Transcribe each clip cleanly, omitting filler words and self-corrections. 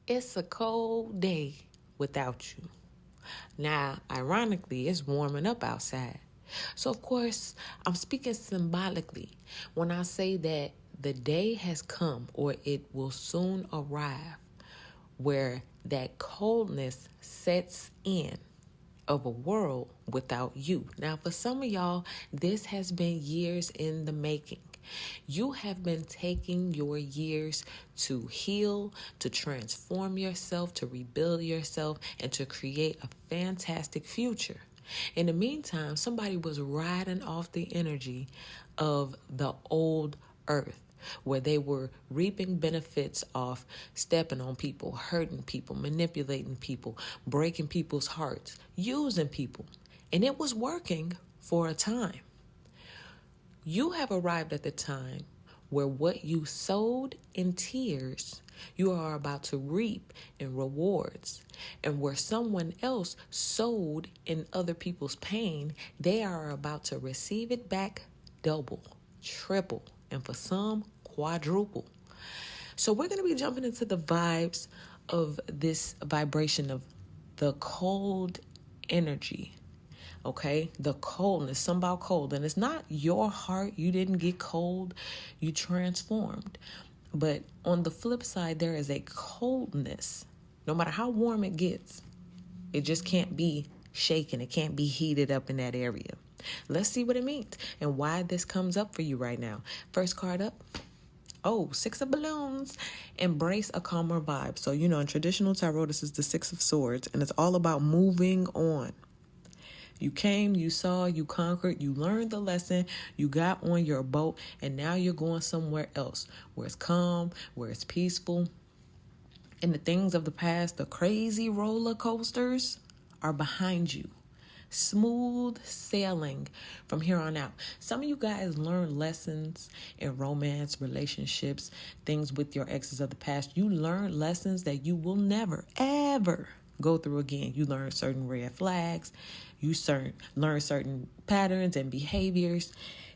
It's a cold day without you. Now, ironically, it's warming up outside. So, of course, I'm speaking symbolically when I say that the day has come or it will soon arrive where that coldness sets in of a world without you. Now, for some of y'all, this has been years in the making. You have been taking your years to heal, to transform yourself, to rebuild yourself, and to create a fantastic future. In the meantime, somebody was riding off the energy of the old earth, where they were reaping benefits off stepping on people, hurting people, manipulating people, breaking people's hearts, using people. And it was working for a time. You have arrived at the time where what you sowed in tears, you are about to reap in rewards. And where someone else sowed in other people's pain, they are about to receive it back double, triple, and for some, quadruple. So we're going to be jumping into the vibes of this vibration of the cold energy. Okay, the coldness, something about cold. And it's not your heart. You didn't get cold. You transformed. But on the flip side, there is a coldness. No matter how warm it gets, it just can't be shaken. It can't be heated up in that area. Let's see what it means and why this comes up for you right now. First card up. Oh, 6 of balloons. Embrace a calmer vibe. So, in traditional tarot, this is the 6 of swords, and it's all about moving on. You came, you saw, you conquered, you learned the lesson, you got on your boat, and now you're going somewhere else where it's calm, where it's peaceful. And the things of the past, the crazy roller coasters, are behind you. Smooth sailing from here on out. Some of you guys learn lessons in romance, relationships, things with your exes of the past. You learn lessons that you will never, ever go through again. You learn certain red flags. You learn certain patterns and behaviors.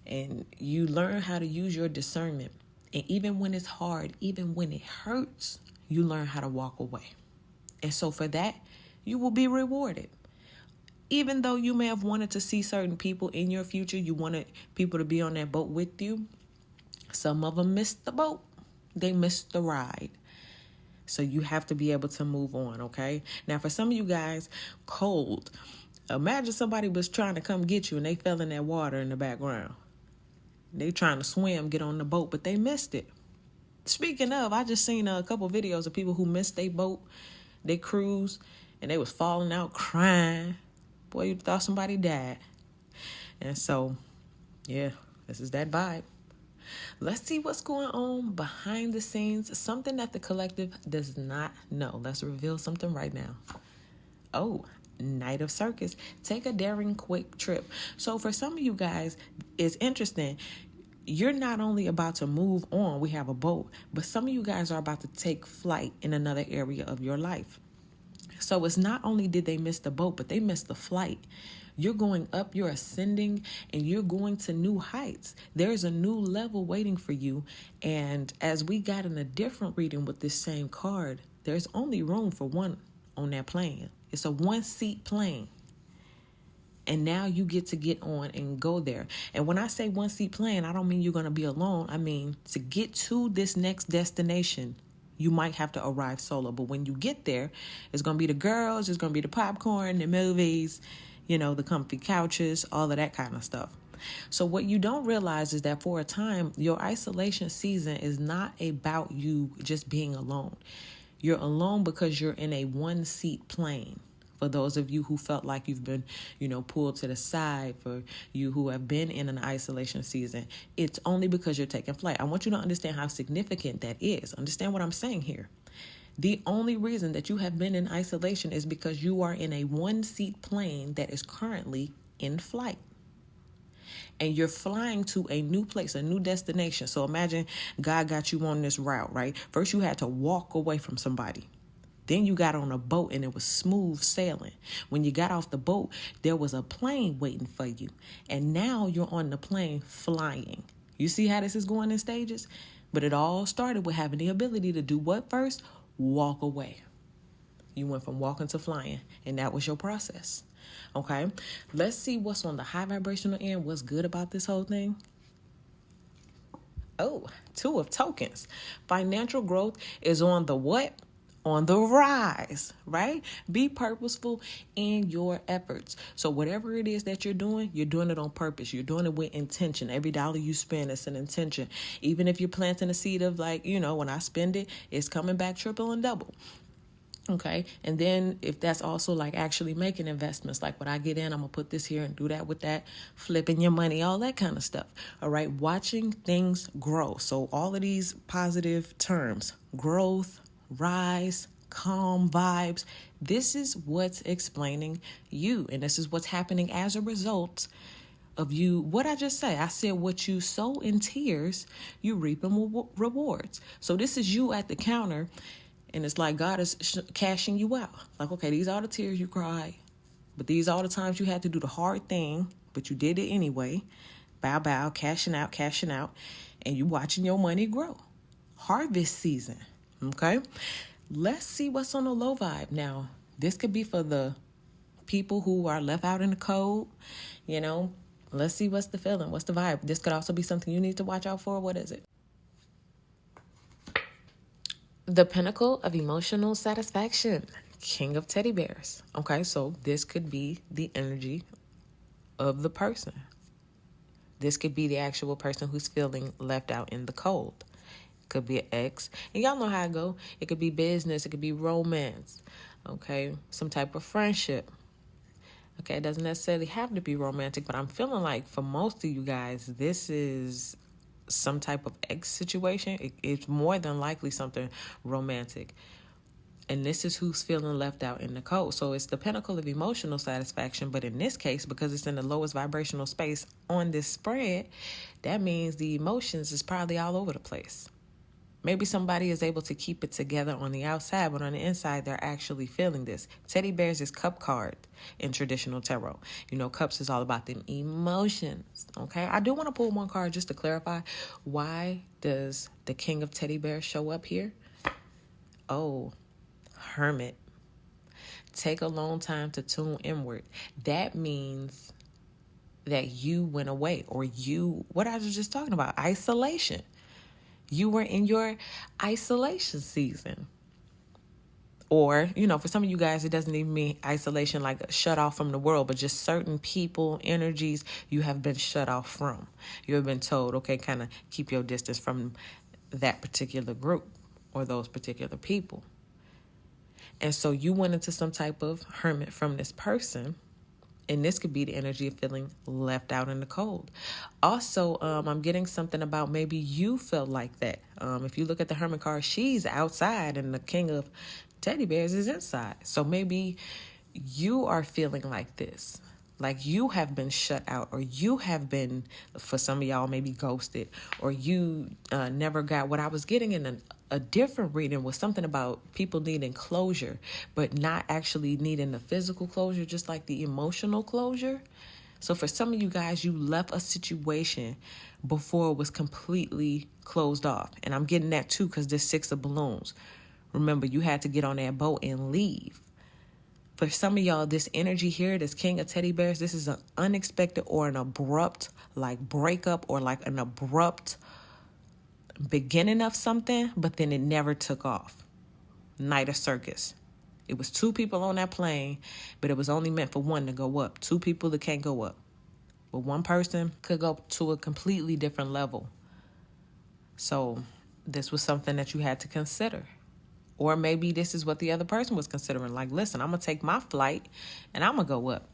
And you learn how to use your discernment. And even when it's hard, even when it hurts, you learn how to walk away. And so for that, you will be rewarded. Even though you may have wanted to see certain people in your future, you wanted people to be on that boat with you, some of them missed the boat. They missed the ride. So you have to be able to move on, okay? Now, for some of you guys, cold. Imagine somebody was trying to come get you and they fell in that water in the background. They trying to swim, get on the boat, but they missed it. Speaking of, I just seen a couple videos of people who missed their boat, they cruise, and they was falling out crying. Boy, you thought somebody died. And so, yeah, this is that vibe. Let's see what's going on behind the scenes. Something that the collective does not know. Let's reveal something right now. Oh, Knight of Circus. Take a daring quick trip. So for some of you guys, it's interesting. You're not only about to move on, we have a boat, but some of you guys are about to take flight in another area of your life. So it's not only did they miss the boat, but they missed the flight. You're going up, you're ascending, and you're going to new heights. There's a new level waiting for you. And as we got in a different reading with this same card, there's only room for one on that plane. It's a one-seat plane. And now you get on and go there. And when I say one-seat plane, I don't mean you're going to be alone. I mean, to get to this next destination, you might have to arrive solo. But when you get there, it's going to be the girls, it's going to be the popcorn, the movies, the comfy couches, all of that kind of stuff. So what you don't realize is that for a time, your isolation season is not about you just being alone. You're alone because you're in a one-seat plane. For those of you who felt like you've been, pulled to the side, for you who have been in an isolation season, it's only because you're taking flight. I want you to understand how significant that is. Understand what I'm saying here. The only reason that you have been in isolation is because you are in a one-seat plane that is currently in flight. And you're flying to a new place, a new destination. So imagine God got you on this route, right? First, you had to walk away from somebody. Then you got on a boat and it was smooth sailing. When you got off the boat, there was a plane waiting for you. And now you're on the plane flying. You see how this is going in stages? But it all started with having the ability to do what first? walk away. You went from walking to flying, and that was your process. Okay, let's see what's on the high vibrational end. What's good about this whole thing? Oh, Two of Tokens. Financial growth is on the what? On the rise, right? Be purposeful in your efforts. So whatever it is that you're doing it on purpose. You're doing it with intention. Every dollar you spend, it's an intention. Even if you're planting a seed of like, when I spend it, it's coming back triple and double. Okay. And then if that's also like actually making investments, like what I get in, I'm going to put this here and do that with that, flipping your money, all that kind of stuff. All right. Watching things grow. So all of these positive terms, growth, rise, calm vibes, this is what's explaining you. And this is what's happening as a result of you. What I just say, I said, what you sow in tears, you reap in rewards. So this is you at the counter. And it's like God is cashing you out. Like, okay, these are the tears you cried, but these are the times you had to do the hard thing, but you did it anyway. Bow, cashing out, and you watching your money grow. Harvest season, okay? Let's see what's on the low vibe. Now, this could be for the people who are left out in the cold, Let's see what's the feeling, what's the vibe. This could also be something you need to watch out for. What is it? The pinnacle of emotional satisfaction, King of Teddy Bears. Okay, so this could be the energy of the person. This could be the actual person who's feeling left out in the cold. It could be an ex. And y'all know how it go. It could be business. It could be romance. Okay, some type of friendship. Okay, it doesn't necessarily have to be romantic, but I'm feeling like for most of you guys, this is some type of ex situation. It's more than likely something romantic. And this is who's feeling left out in the cold. So it's the pinnacle of emotional satisfaction. But in this case, because it's in the lowest vibrational space on this spread, that means the emotions is probably all over the place. Maybe somebody is able to keep it together on the outside, but on the inside, they're actually feeling this. Teddy Bears is cup card in traditional tarot. Cups is all about them emotions, okay? I do want to pull one card just to clarify. Why does the King of Teddy Bears show up here? Oh, Hermit. Take a long time to tune inward. That means that you went away, or what I was just talking about, isolation. You were in your isolation season. Or, for some of you guys, it doesn't even mean isolation like shut off from the world, but just certain people, energies you have been shut off from. You have been told, okay, kind of keep your distance from that particular group or those particular people. And so you went into some type of hermit from this person. And this could be the energy of feeling left out in the cold. Also, I'm getting something about maybe you felt like that. If you look at the Hermit card, she's outside and the King of Teddy Bears is inside. So maybe you are feeling like this. Like you have been shut out, or you have been, for some of y'all, maybe ghosted, or you never got what I was getting in a different reading was something about people needing closure, but not actually needing the physical closure, just like the emotional closure. So for some of you guys, you left a situation before it was completely closed off. And I'm getting that too, because there's 6 of balloons. Remember, you had to get on that boat and leave. For some of y'all, this energy here, this King of Teddy Bears, this is an unexpected or an abrupt like breakup, or like an abrupt beginning of something, but then it never took off. Night of Circus. It was 2 people on that plane, but it was only meant for one to go up. 2 people that can't go up. But one person could go to a completely different level. So this was something that you had to consider. Or maybe this is what the other person was considering. Like, listen, I'm going to take my flight and I'm going to go up.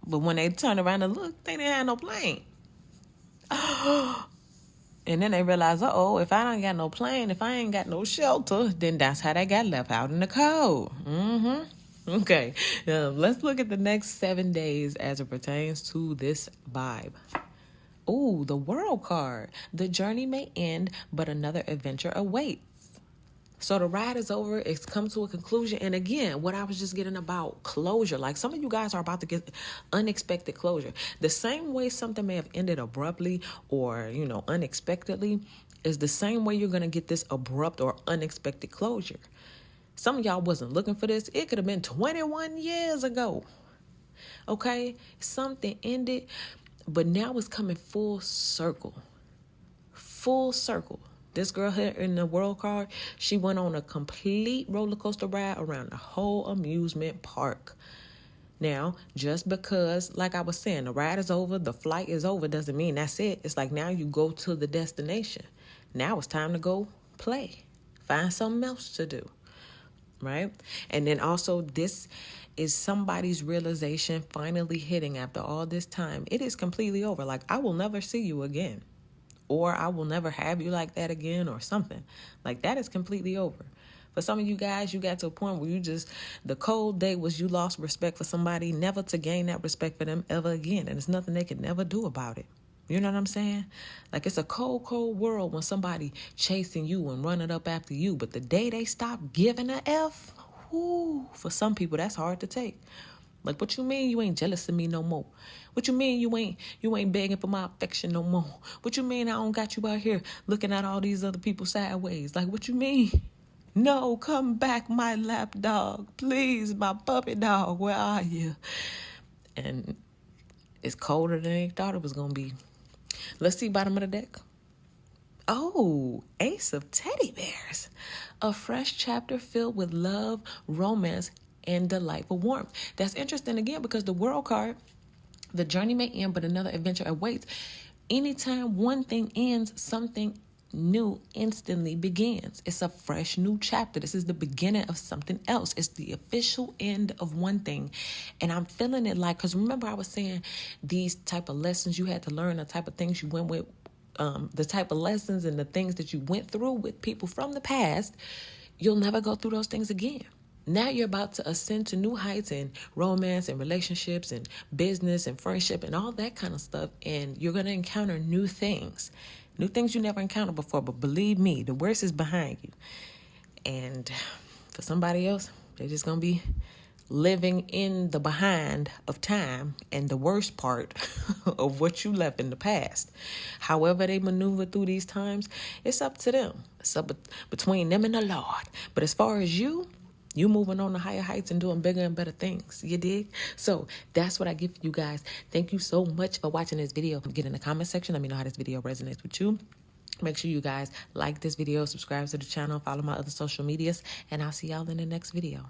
But when they turned around and looked, they didn't have no plane. And then they realized, if I don't got no plane, if I ain't got no shelter, then that's how they got left out in the cold. Okay, let's look at the next 7 days as it pertains to this vibe. Ooh, the World card. The journey may end, but another adventure awaits. So the ride is over. It's come to a conclusion. And again, what I was just getting about closure. Like some of you guys are about to get unexpected closure. The same way something may have ended abruptly or, unexpectedly is the same way you're going to get this abrupt or unexpected closure. Some of y'all wasn't looking for this. It could have been 21 years ago. Okay? Something ended, but now it's coming full circle. Full circle. This girl here in the world card, she went on a complete roller coaster ride around the whole amusement park. Now, just because, like I was saying, the ride is over, the flight is over, doesn't mean that's it. It's like now you go to the destination. Now it's time to go play. Find something else to do. Right? And then also, this is somebody's realization finally hitting after all this time. It is completely over. Like, I will never see you again. Or I will never have you like that again or something. Like, that is completely over. For some of you guys, you got to a point where the cold day was you lost respect for somebody, never to gain that respect for them ever again. And there's nothing they could never do about it. You know what I'm saying? Like, it's a cold, cold world when somebody chasing you and running up after you. But the day they stop giving a F, for some people, that's hard to take. Like, what you mean you ain't jealous of me no more? What you mean you ain't begging for my affection no more? What you mean I don't got you out here looking at all these other people sideways? Like, what you mean? No, come back, my lap dog. Please, my puppy dog, where are you? And it's colder than they thought it was going to be. Let's see bottom of the deck. Oh, Ace of Teddy Bears. A fresh chapter filled with love, romance, and delightful warmth. That's interesting again because the world card, the journey may end, but another adventure awaits. Anytime one thing ends, something new instantly begins. It's a fresh new chapter. This is the beginning of something else. It's the official end of one thing. And I'm feeling it like, because remember I was saying these type of lessons you had to learn, the type of things you went with, the type of lessons and the things that you went through with people from the past, you'll never go through those things again. Now you're about to ascend to new heights in romance and relationships and business and friendship and all that kind of stuff. And you're going to encounter new things you never encountered before. But believe me, the worst is behind you. And for somebody else, they're just going to be living in the behind of time and the worst part of what you left in the past. However they maneuver through these times, it's up to them. It's up between them and the Lord. But as far as you moving on to higher heights and doing bigger and better things. You dig? So that's what I give you guys. Thank you so much for watching this video. Get in the comment section. Let me know how this video resonates with you. Make sure you guys like this video, subscribe to the channel, follow my other social medias, and I'll see y'all in the next video.